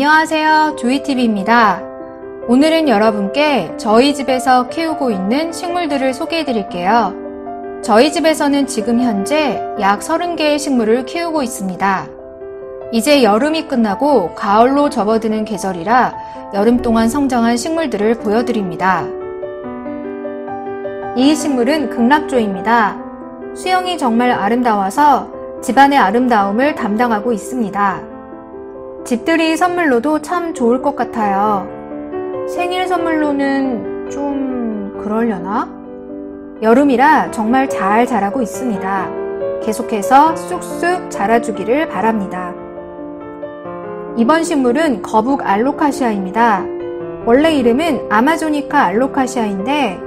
안녕하세요, 조이TV입니다. 오늘은 여러분께 저희 집에서 키우고 있는 식물들을 소개해 드릴게요. 저희 집에서는 지금 현재 약 30개의 식물을 키우고 있습니다. 이제 여름이 끝나고 가을로 접어드는 계절이라 여름 동안 성장한 식물들을 보여드립니다. 이 식물은 극락조입니다. 수영이 정말 아름다워서 집안의 아름다움을 담당하고 있습니다. 집들이 선물로도 참 좋을 것 같아요. 생일 선물로는 좀 그러려나? 여름이라 정말 잘 자라고 있습니다. 계속해서 쑥쑥 자라주기를 바랍니다. 이번 식물은 거북 알로카시아입니다. 원래 이름은 아마조니카 알로카시아인데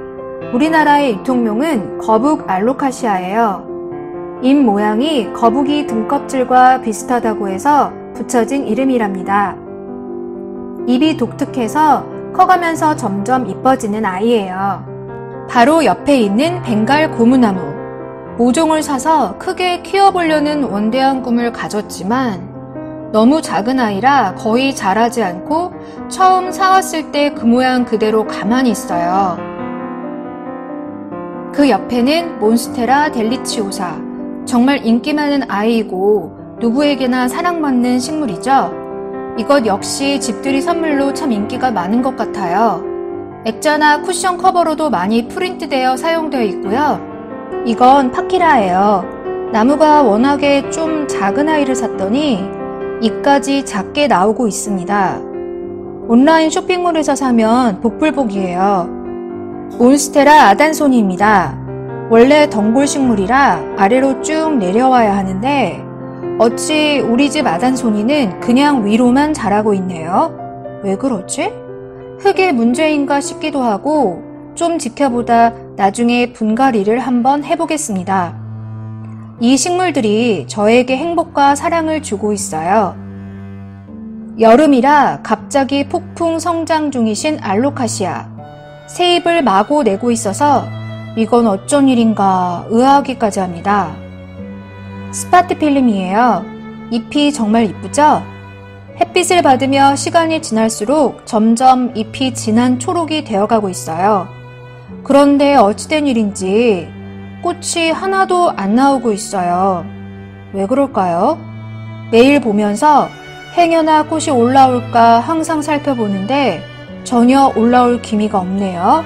우리나라의 유통명은 거북 알로카시아예요. 잎 모양이 거북이 등껍질과 비슷하다고 해서 붙여진 이름이랍니다. 잎이 독특해서 커가면서 점점 이뻐지는 아이예요. 바로 옆에 있는 벵갈 고무나무. 모종을 사서 크게 키워보려는 원대한 꿈을 가졌지만 너무 작은 아이라 거의 자라지 않고 처음 사왔을 때 그 모양 그대로 가만히 있어요. 그 옆에는 몬스테라 델리치오사. 정말 인기 많은 아이이고 누구에게나 사랑받는 식물이죠. 이것 역시 집들이 선물로 참 인기가 많은 것 같아요. 액자나 쿠션 커버로도 많이 프린트되어 사용되어 있고요. 이건 파키라예요. 나무가 워낙에 좀 작은 아이를 샀더니 잎까지 작게 나오고 있습니다. 온라인 쇼핑몰에서 사면 복불복이에요. 몬스테라 아단소니입니다. 원래 덩굴 식물이라 아래로 쭉 내려와야 하는데 어찌 우리 집 아단소니는 그냥 위로만 자라고 있네요. 왜 그러지? 흙의 문제인가 싶기도 하고 좀 지켜보다 나중에 분갈이를 한번 해보겠습니다. 이 식물들이 저에게 행복과 사랑을 주고 있어요. 여름이라 갑자기 폭풍 성장 중이신 알로카시아. 새 잎을 마구 내고 있어서 이건 어쩐 일인가 의아하기까지 합니다. 스파티필름이에요. 잎이 정말 이쁘죠? 햇빛을 받으며 시간이 지날수록 점점 잎이 진한 초록이 되어가고 있어요. 그런데 어찌된 일인지 꽃이 하나도 안 나오고 있어요. 왜 그럴까요? 매일 보면서 행여나 꽃이 올라올까 항상 살펴보는데 전혀 올라올 기미가 없네요.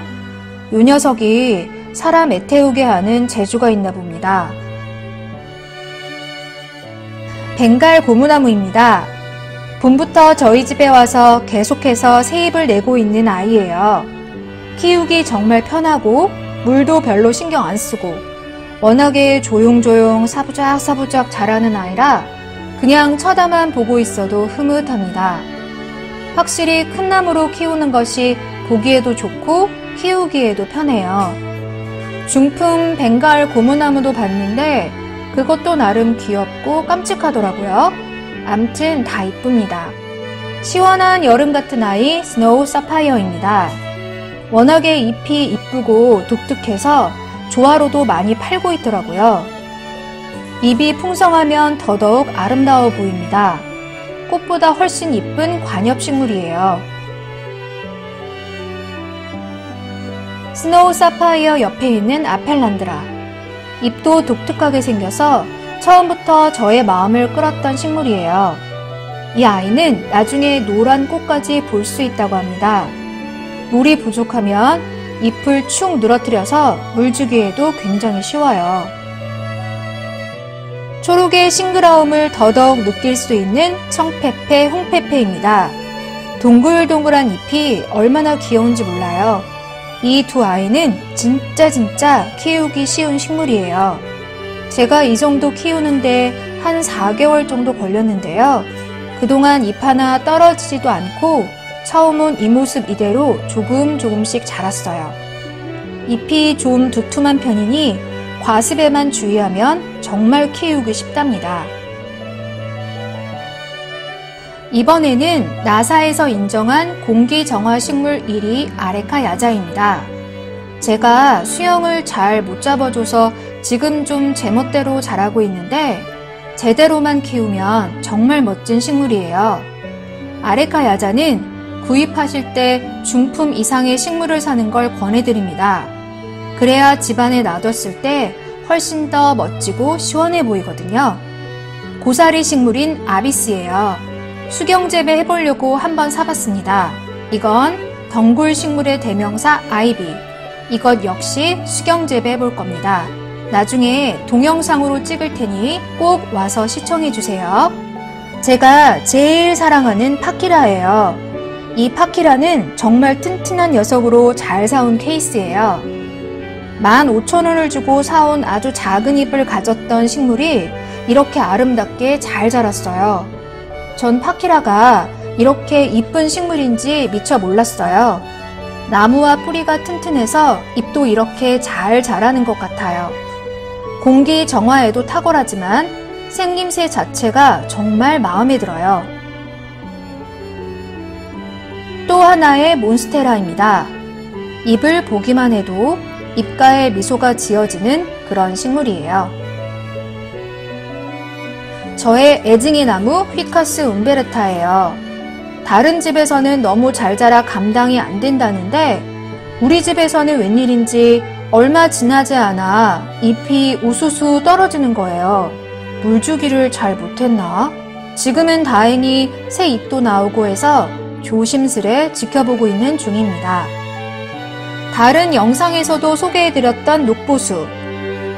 요 녀석이 사람 애태우게 하는 재주가 있나 봅니다. 벵갈 고무나무입니다. 봄부터 저희 집에 와서 계속해서 새 잎을 내고 있는 아이예요. 키우기 정말 편하고 물도 별로 신경 안 쓰고 워낙에 조용조용 사부작사부작 자라는 아이라 그냥 쳐다만 보고 있어도 흐뭇합니다. 확실히 큰 나무로 키우는 것이 보기에도 좋고 키우기에도 편해요. 중품 벵갈 고무나무도 봤는데 그것도 나름 귀엽고 깜찍하더라고요. 암튼 다 이쁩니다. 시원한 여름 같은 아이 스노우 사파이어입니다. 워낙에 잎이 이쁘고 독특해서 조화로도 많이 팔고 있더라고요. 잎이 풍성하면 더더욱 아름다워 보입니다. 꽃보다 훨씬 이쁜 관엽식물이에요. 스노우 사파이어 옆에 있는 아펠란드라. 잎도 독특하게 생겨서 처음부터 저의 마음을 끌었던 식물이에요. 이 아이는 나중에 노란 꽃까지 볼 수 있다고 합니다. 물이 부족하면 잎을 축 늘어뜨려서 물 주기에도 굉장히 쉬워요. 초록의 싱그러움을 더더욱 느낄 수 있는 청페페, 홍페페입니다. 동글동글한 잎이 얼마나 귀여운지 몰라요. 이 두 아이는 진짜 키우기 쉬운 식물이에요. 제가 이 정도 키우는데 한 4개월 정도 걸렸는데요. 그동안 잎 하나 떨어지지도 않고 처음 온 이 모습 이대로 조금씩 자랐어요. 잎이 좀 두툼한 편이니 과습에만 주의하면 정말 키우기 쉽답니다. 이번에는 나사에서 인정한 공기정화식물 1위 아레카 야자입니다. 제가 수영을 잘 못 잡아줘서 지금 좀 제멋대로 자라고 있는데 제대로만 키우면 정말 멋진 식물이에요. 아레카 야자는 구입하실 때 중품 이상의 식물을 사는 걸 권해드립니다. 그래야 집안에 놔뒀을 때 훨씬 더 멋지고 시원해 보이거든요. 고사리 식물인 아비스예요. 수경 재배 해보려고 한번 사봤습니다. 이건 덩굴 식물의 대명사 아이비. 이것 역시 수경 재배 해볼 겁니다. 나중에 동영상으로 찍을 테니 꼭 와서 시청해주세요. 제가 제일 사랑하는 파키라예요. 이 파키라는 정말 튼튼한 녀석으로 잘 사온 케이스예요. 15,000원을 주고 사온 아주 작은 잎을 가졌던 식물이 이렇게 아름답게 잘 자랐어요. 전 파키라가 이렇게 이쁜 식물인지 미처 몰랐어요. 나무와 뿌리가 튼튼해서 잎도 이렇게 잘 자라는 것 같아요. 공기 정화에도 탁월하지만 생김새 자체가 정말 마음에 들어요. 또 하나의 몬스테라입니다. 잎을 보기만 해도 입가에 미소가 지어지는 그런 식물이에요. 저의 애증의 나무 휘카스 움베르타예요. 다른 집에서는 너무 잘 자라 감당이 안 된다는데 우리 집에서는 웬일인지 얼마 지나지 않아 잎이 우수수 떨어지는 거예요. 물 주기를 잘 못했나? 지금은 다행히 새 잎도 나오고 해서 조심스레 지켜보고 있는 중입니다. 다른 영상에서도 소개해드렸던 녹보수.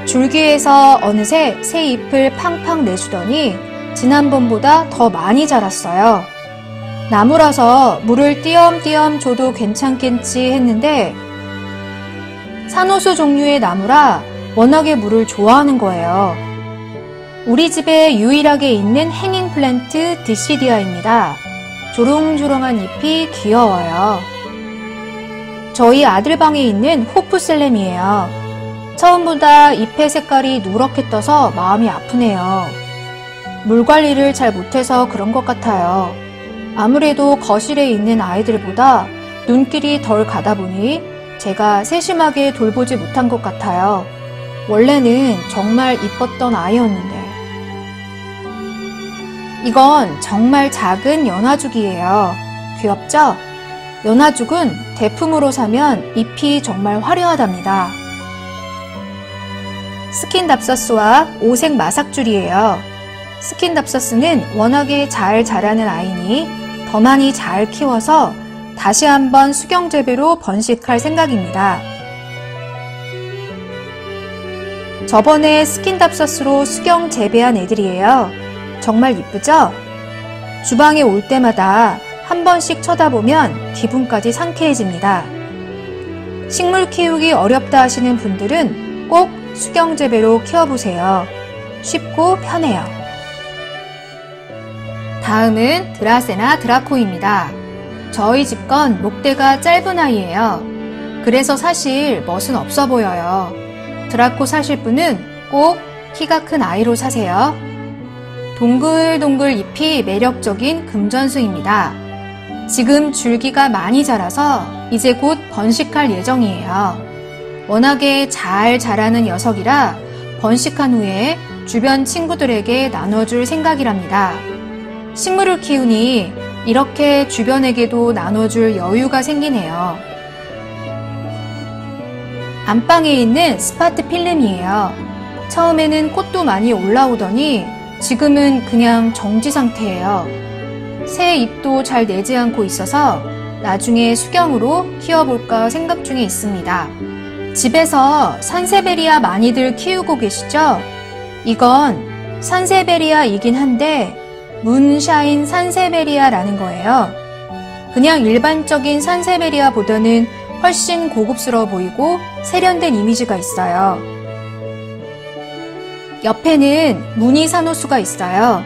줄기에서 어느새 새 잎을 팡팡 내주더니 지난번보다 더 많이 자랐어요. 나무라서 물을 띄엄띄엄 줘도 괜찮겠지 했는데 산호수 종류의 나무라 워낙에 물을 좋아하는 거예요. 우리 집에 유일하게 있는 행잉 플랜트 디시디아입니다. 조롱조롱한 잎이 귀여워요. 저희 아들 방에 있는 호프슬램이에요. 처음보다 잎의 색깔이 누렇게 떠서 마음이 아프네요. 물 관리를 잘 못해서 그런 것 같아요. 아무래도 거실에 있는 아이들보다 눈길이 덜 가다 보니 제가 세심하게 돌보지 못한 것 같아요. 원래는 정말 이뻤던 아이였는데. 이건 정말 작은 연화죽이에요. 귀엽죠? 연화죽은 대품으로 사면 잎이 정말 화려하답니다. 스킨답서스와 오색 마삭줄이에요. 스킨답서스는 워낙에 잘 자라는 아이니 더 많이 잘 키워서 다시 한번 수경 재배로 번식할 생각입니다. 저번에 스킨답서스로 수경 재배한 애들이에요. 정말 이쁘죠? 주방에 올 때마다 한 번씩 쳐다보면 기분까지 상쾌해집니다. 식물 키우기 어렵다 하시는 분들은 꼭 수경 재배로 키워보세요. 쉽고 편해요. 다음은 드라세나 드라코입니다. 저희 집 건 목대가 짧은 아이예요. 그래서 사실 멋은 없어 보여요. 드라코 사실 분은 꼭 키가 큰 아이로 사세요. 동글동글 잎이 매력적인 금전수입니다. 지금 줄기가 많이 자라서 이제 곧 번식할 예정이에요. 워낙에 잘 자라는 녀석이라 번식한 후에 주변 친구들에게 나눠줄 생각이랍니다. 식물을 키우니 이렇게 주변에게도 나눠줄 여유가 생기네요. 안방에 있는 스파트 필름이에요. 처음에는 꽃도 많이 올라오더니 지금은 그냥 정지 상태예요. 새 잎도 잘 내지 않고 있어서 나중에 수경으로 키워볼까 생각 중에 있습니다. 집에서 산세베리아 많이들 키우고 계시죠? 이건 산세베리아이긴 한데 문샤인 산세베리아라는 거예요. 그냥 일반적인 산세베리아보다는 훨씬 고급스러워 보이고 세련된 이미지가 있어요. 옆에는 무늬 산호수가 있어요.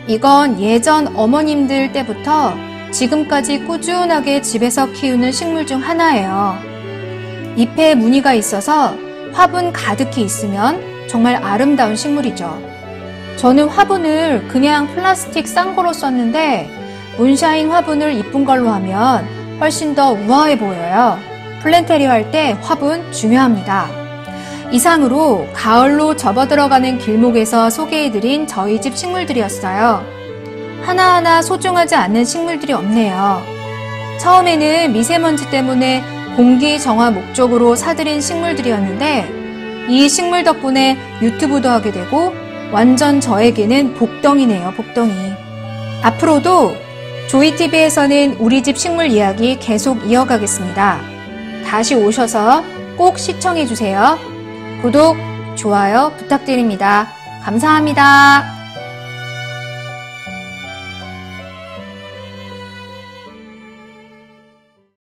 이건 예전 어머님들 때부터 지금까지 꾸준하게 집에서 키우는 식물 중 하나예요. 잎에 무늬가 있어서 화분 가득히 있으면 정말 아름다운 식물이죠. 저는 화분을 그냥 플라스틱 싼 거로 썼는데 문샤인 화분을 이쁜 걸로 하면 훨씬 더 우아해 보여요. 플랜테리어 할 때 화분 중요합니다. 이상으로 가을로 접어들어가는 길목에서 소개해드린 저희 집 식물들이었어요. 하나하나 소중하지 않은 식물들이 없네요. 처음에는 미세먼지 때문에 공기 정화 목적으로 사들인 식물들이었는데 이 식물 덕분에 유튜브도 하게 되고 완전 저에게는 복덩이네요, 복덩이. 앞으로도 조이TV에서는 우리 집 식물 이야기 계속 이어가겠습니다. 다시 오셔서 꼭 시청해주세요. 구독, 좋아요 부탁드립니다. 감사합니다.